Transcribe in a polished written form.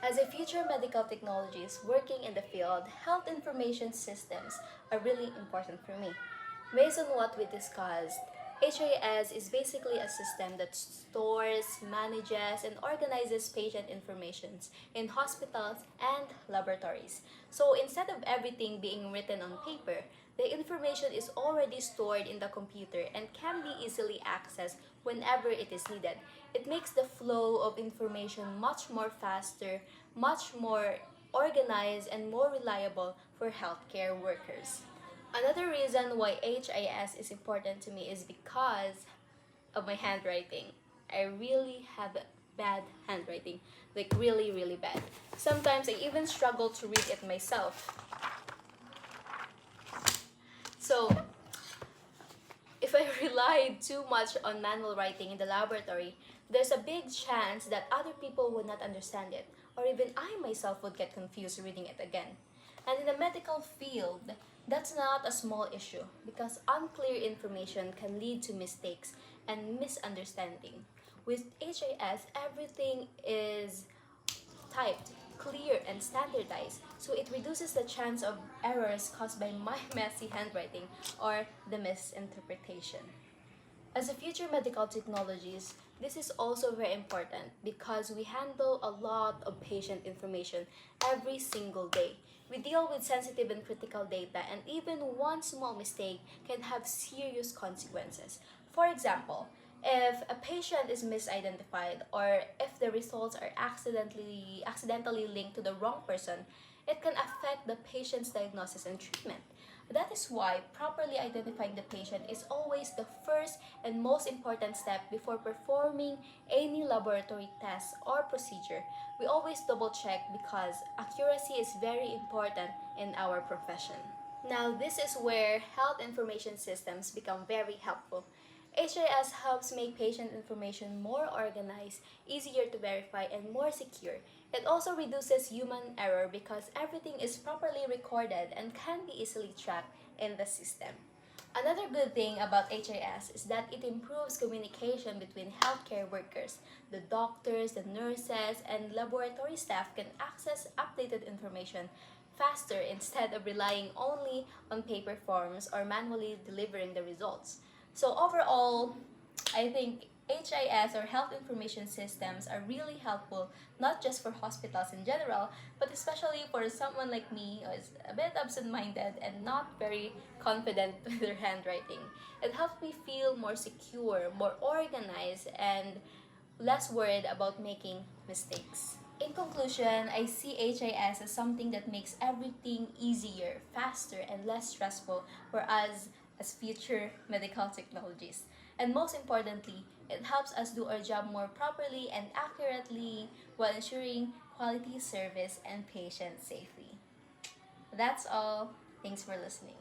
As a future medical technologist working in the field, health information systems are really important for me. Based on what we discussed, HIS is basically a system that stores, manages, and organizes patient information in hospitals and laboratories. So instead of everything being written on paper, the information is already stored in the computer and can be easily accessed whenever it is needed. It makes the flow of information much more faster, much more organized, and more reliable for healthcare workers. Another reason why HIS is important to me is because of my handwriting. I really have bad handwriting, like really, really bad. Sometimes I even struggle to read it myself. So, if I relied too much on manual writing in the laboratory, there's a big chance that other people would not understand it, or even I myself would get confused reading it again. And in the medical field, that's not a small issue because unclear information can lead to mistakes and misunderstanding. With HIS, everything is typed, clear, and standardized, so it reduces the chance of errors caused by my messy handwriting or the misinterpretation. As a future medical technologies, this is also very important because we handle a lot of patient information every single day. We deal with sensitive and critical data, and even one small mistake can have serious consequences. For example, if a patient is misidentified or if the results are accidentally linked to the wrong person, it can affect the patient's diagnosis and treatment. That is why properly identifying the patient is always the first and most important step before performing any laboratory test or procedure. We always double check because accuracy is very important in our profession. Now, this is where health information systems become very helpful. HIS helps make patient information more organized, easier to verify, and more secure. It also reduces human error because everything is properly recorded and can be easily tracked in the system. Another good thing about HIS is that it improves communication between healthcare workers. The doctors, the nurses, and laboratory staff can access updated information faster instead of relying only on paper forms or manually delivering the results. So overall, I think HIS or health information systems are really helpful not just for hospitals in general, but especially for someone like me who is a bit absent-minded and not very confident with their handwriting. It helps me feel more secure, more organized, and less worried about making mistakes. In conclusion, I see HIS as something that makes everything easier, faster, and less stressful for us as future medical technologists. And most importantly, it helps us do our job more properly and accurately while ensuring quality service and patient safety. That's all. Thanks for listening.